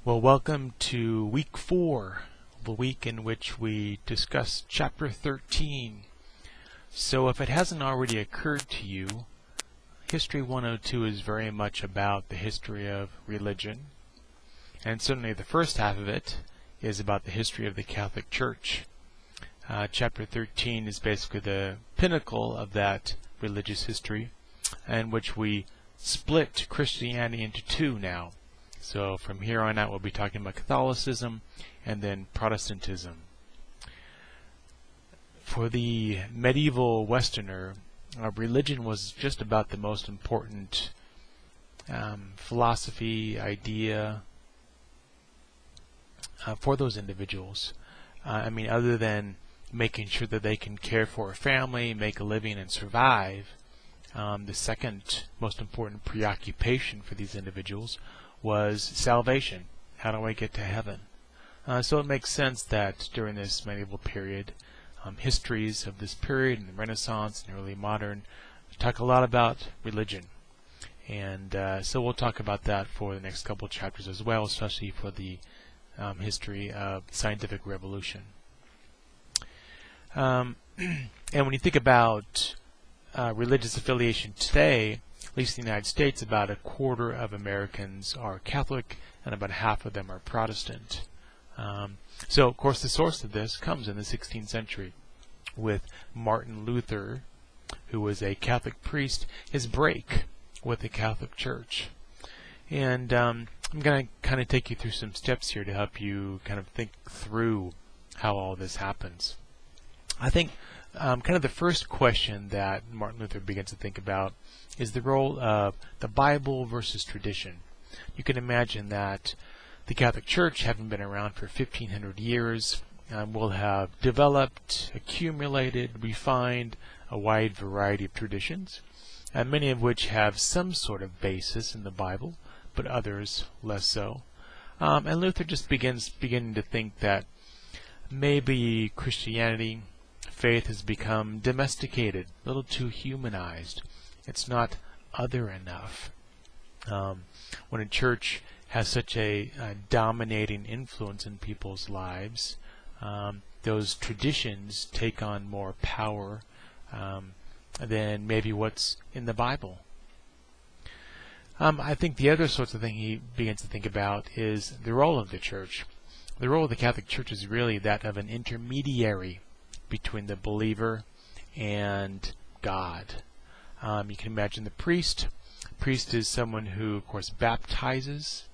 Well, welcome to week 4, the week in which we discuss chapter 13. So if it hasn't already occurred to you, History 102 is very much about the history of religion. And certainly the first half of it is about the history of the Catholic Church. Chapter 13 is basically the pinnacle of that religious history, in which we split Christianity into two now. So from here on out we'll be talking about Catholicism and then Protestantism. For the medieval Westerner, religion was just about the most important philosophy, idea for those individuals. Other than making sure that they can care for a family, make a living, and survive, the second most important preoccupation for these individuals was salvation. How do I get to heaven? So it makes sense that during this medieval period, histories of this period and the Renaissance and early modern talk a lot about religion. And so we'll talk about that for the next couple of chapters as well, especially for the history of the scientific revolution. And when you think about religious affiliation today, at least in the United States, about a quarter of Americans are Catholic and about half of them are Protestant. So, of course, the source of this comes in the 16th century with Martin Luther, who was a Catholic priest, his break with the Catholic Church. And I'm going to kind of take you through some steps here to help you kind of think through how all this happens. I think kind of the first question that Martin Luther begins to think about is the role of the Bible versus tradition. You can imagine that the Catholic Church, having been around for 1,500 years, will have developed, accumulated, refined a wide variety of traditions, many of which have some sort of basis in the Bible, but others less so. And Luther just beginning to think that maybe Christianity, faith, has become domesticated, a little too humanized. It's not other enough. When a church has such a dominating influence in people's lives, those traditions take on more power than maybe what's in the Bible. I think the other sorts of thing he begins to think about is the role of the church. The role of the Catholic Church is really that of an intermediary between the believer and God. You can imagine the priest. Priest is someone who, of course, baptizes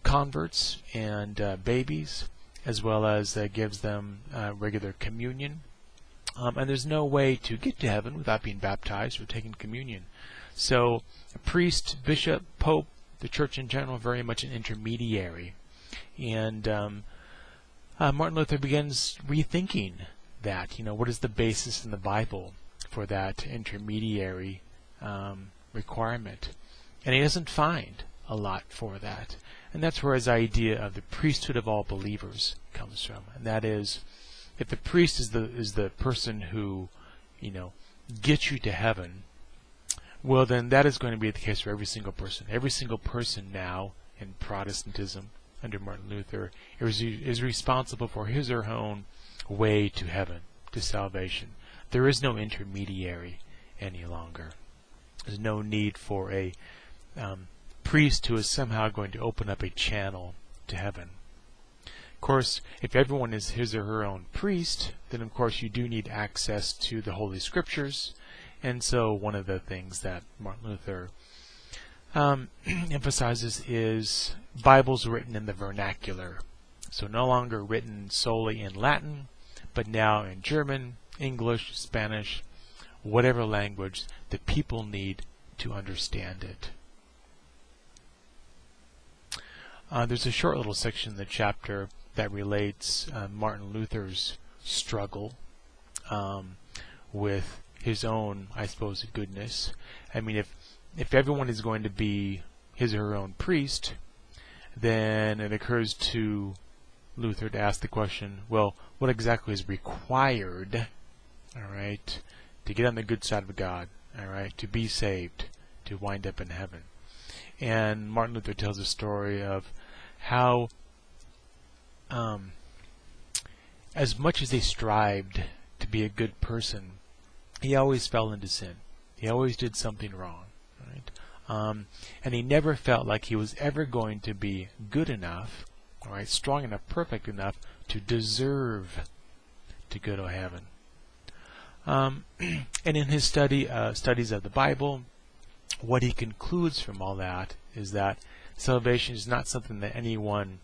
converts and babies, as well as gives them regular communion. And there's no way to get to heaven without being baptized or taking communion. So a priest, bishop, pope, the church in general, very much an intermediary. And Martin Luther begins rethinking that. What is the basis in the Bible for that intermediary requirement? And he doesn't find a lot for that. And that's where his idea of the priesthood of all believers comes from. And that is, if the priest is the person who, gets you to heaven, well, then that is going to be the case for every single person. Every single person now in Protestantism under Martin Luther is responsible for his or her own way to heaven, to salvation. There is no intermediary any longer. There's no need for a priest who is somehow going to open up a channel to heaven. Of course, if everyone is his or her own priest, then of course you do need access to the Holy Scriptures. And so one of the things that Martin Luther emphasizes is Bibles written in the vernacular. So no longer written solely in Latin, but now in German, English, Spanish, whatever language that people need to understand it. There's a short little section in the chapter that relates Martin Luther's struggle with his own, I suppose, goodness. If everyone is going to be his or her own priest, then it occurs to Luther to ask the question, well, what exactly is required, all right, to get on the good side of God, all right, to be saved, to wind up in heaven? And Martin Luther tells a story of how as much as he strived to be a good person, he always fell into sin. He always did something wrong, right? And he never felt like he was ever going to be good enough, all right, strong enough, perfect enough to deserve to go to heaven. And in his studies of the Bible, what he concludes from all that is that salvation is not something that anyone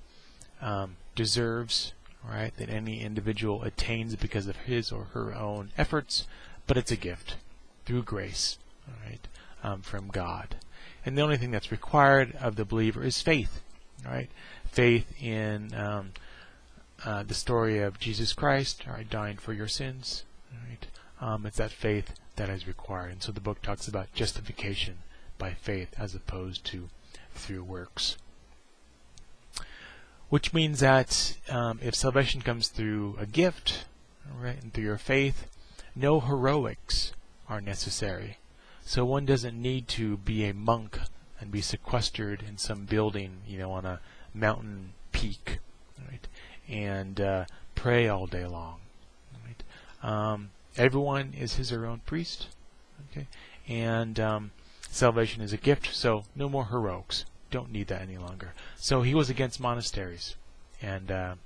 deserves, right? That any individual attains because of his or her own efforts, but it's a gift through grace, right, from God. And the only thing that's required of the believer is faith, right? Faith in the story of Jesus Christ, right, dying for your sins, right? It's that faith that is required. And so the book talks about justification by faith as opposed to through works. Which means that if salvation comes through a gift, right, and through your faith, no heroics are necessary. So one doesn't need to be a monk and be sequestered in some building, on a mountain peak, right, and pray all day long. Right? Everyone is his or her own priest, okay, and salvation is a gift, so no more heroics. Don't need that any longer. So he was against monasteries, and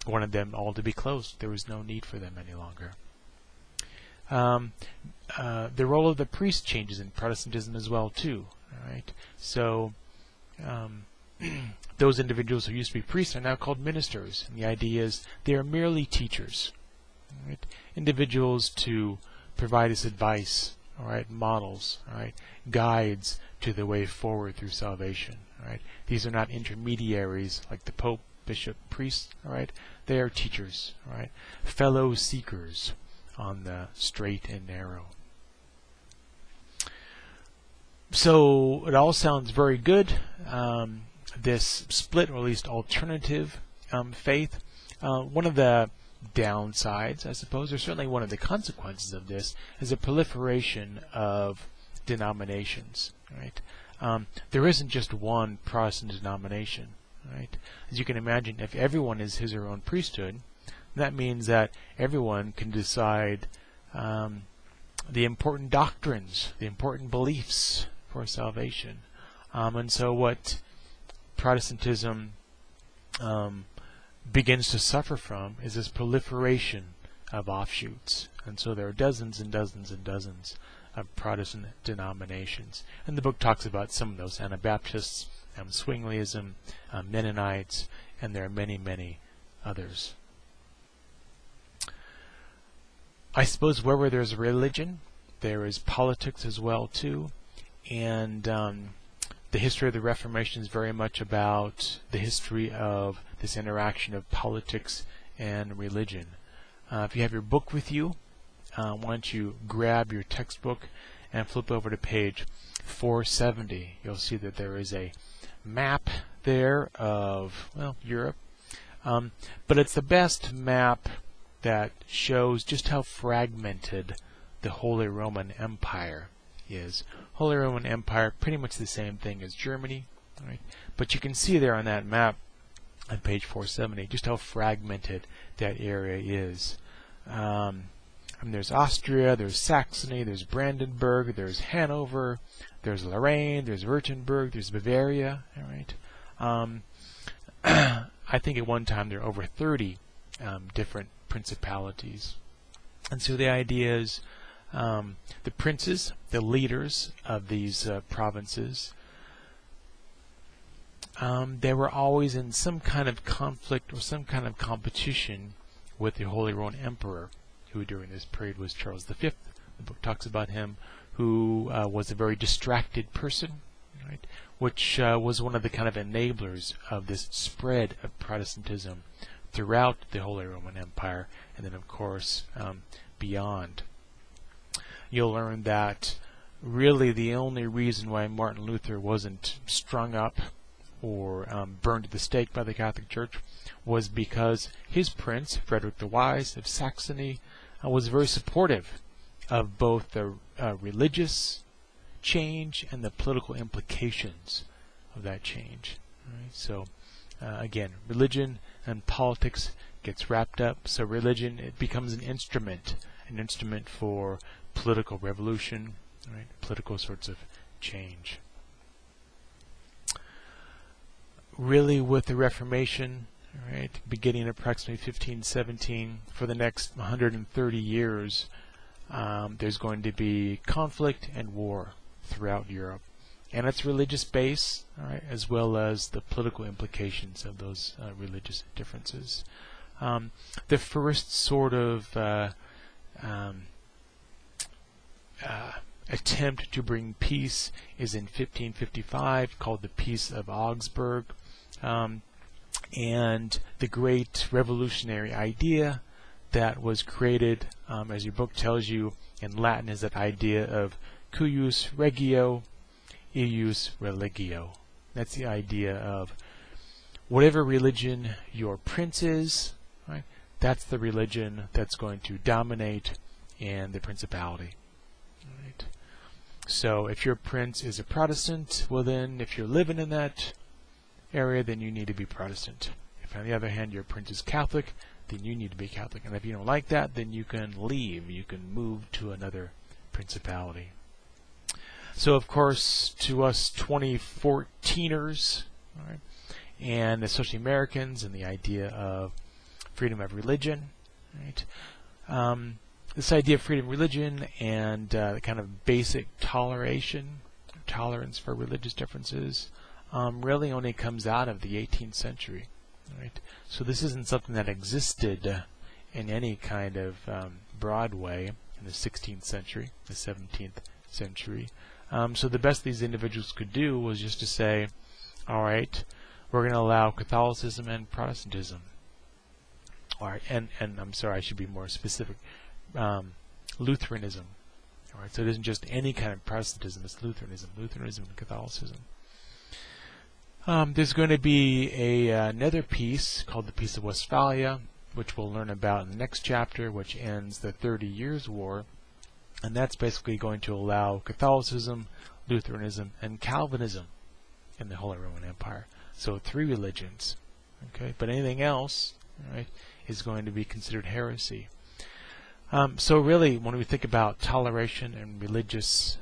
wanted them all to be closed. There was no need for them any longer. The role of the priest changes in Protestantism as well too. All right, so those individuals who used to be priests are now called ministers, and the idea is they are merely teachers, right? Individuals to provide us advice, all right, models, all right, guides to the way forward through salvation. All right, these are not intermediaries like the Pope, Bishop, priest. All right, they are teachers. All right, fellow seekers on the straight and narrow. So it all sounds very good. This split, or at least alternative faith. One of the downsides, I suppose, or certainly one of the consequences of this, is a proliferation of denominations. Right? There isn't just one Protestant denomination. Right? As you can imagine, if everyone is his or her own priesthood, that means that everyone can decide the important doctrines, the important beliefs for salvation. And so what Protestantism begins to suffer from is this proliferation of offshoots. And so there are dozens and dozens and dozens of Protestant denominations. And the book talks about some of those: Anabaptists, Zwingliism, Mennonites, and there are many, many others. I suppose wherever there's religion, there is politics as well too. And the history of the Reformation is very much about the history of this interaction of politics and religion. If you have your book with you, why don't you grab your textbook and flip over to page 470. You'll see that there is a map there of, well, Europe. But it's the best map that shows just how fragmented the Holy Roman Empire is. Holy Roman Empire, pretty much the same thing as Germany, right? But you can see there on that map on page 470 just how fragmented that area is. There's Austria, there's Saxony, there's Brandenburg, there's Hanover, there's Lorraine, there's Württemberg, there's Bavaria. All right. I think at one time there were over 30 different principalities. And so the idea is the princes, the leaders of these provinces, they were always in some kind of conflict or some kind of competition with the Holy Roman Emperor, who during this period was Charles V. The book talks about him, who was a very distracted person, right? Which was one of the kind of enablers of this spread of Protestantism throughout the Holy Roman Empire, and then of course beyond. You'll learn that really the only reason why Martin Luther wasn't strung up or burned at the stake by the Catholic Church was because his prince, Frederick the Wise of Saxony, was very supportive of both the religious change and the political implications of that change. Right? So again, religion and politics gets wrapped up. So religion, it becomes an instrument for political revolution, right? Political sorts of change. Really, with the Reformation, right, beginning approximately 1517, for the next 130 years, there's going to be conflict and war throughout Europe, and its religious base, right, as well as the political implications of those religious differences. The first sort of attempt to bring peace is in 1555, called the Peace of Augsburg, and the great revolutionary idea that was created, as your book tells you, in Latin, is that idea of cuius regio, eius religio. That's the idea of whatever religion your prince is, right, that's the religion that's going to dominate in the principality. Right. So if your prince is a Protestant, well then, if you're living in that area, then you need to be Protestant. If on the other hand your prince is Catholic, then you need to be Catholic. And if you don't like that, then you can leave. You can move to another principality. So of course, to us 2014ers, right, and especially Americans, and the idea of freedom of religion, right? This idea of freedom of religion and the kind of basic tolerance for religious differences, really only comes out of the 18th century, right? So this isn't something that existed in any kind of broad way in the 16th century, the 17th century. So the best these individuals could do was just to say, all right, we're going to allow Catholicism and Protestantism. All right, and I'm sorry, I should be more specific. Lutheranism. All right, so it isn't just any kind of Protestantism; it's Lutheranism and Catholicism. There's going to be another piece called the Peace of Westphalia, which we'll learn about in the next chapter, which ends the 30 Years' War, and that's basically going to allow Catholicism, Lutheranism, and Calvinism in the Holy Roman Empire. So 3 religions. Okay, but anything else, right, is going to be considered heresy. So really, when we think about toleration and religious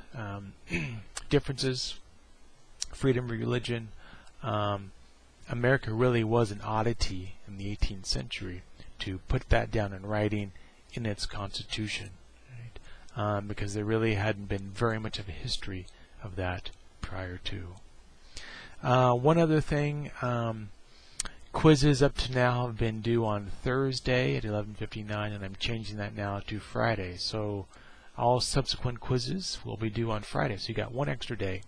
differences, freedom of religion, America really was an oddity in the 18th century to put that down in writing in its Constitution, right? Because there really hadn't been very much of a history of that prior to. One other thing, quizzes up to now have been due on Thursday at 11:59, and I'm changing that now to Friday. So all subsequent quizzes will be due on Friday. So you got one extra day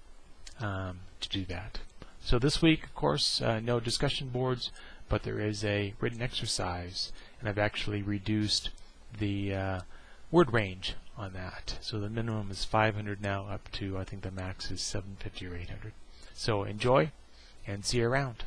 to do that. So this week, of course, no discussion boards, but there is a written exercise, and I've actually reduced the word range on that. So the minimum is 500 now, up to I think the max is 750 or 800. So enjoy, and see you around.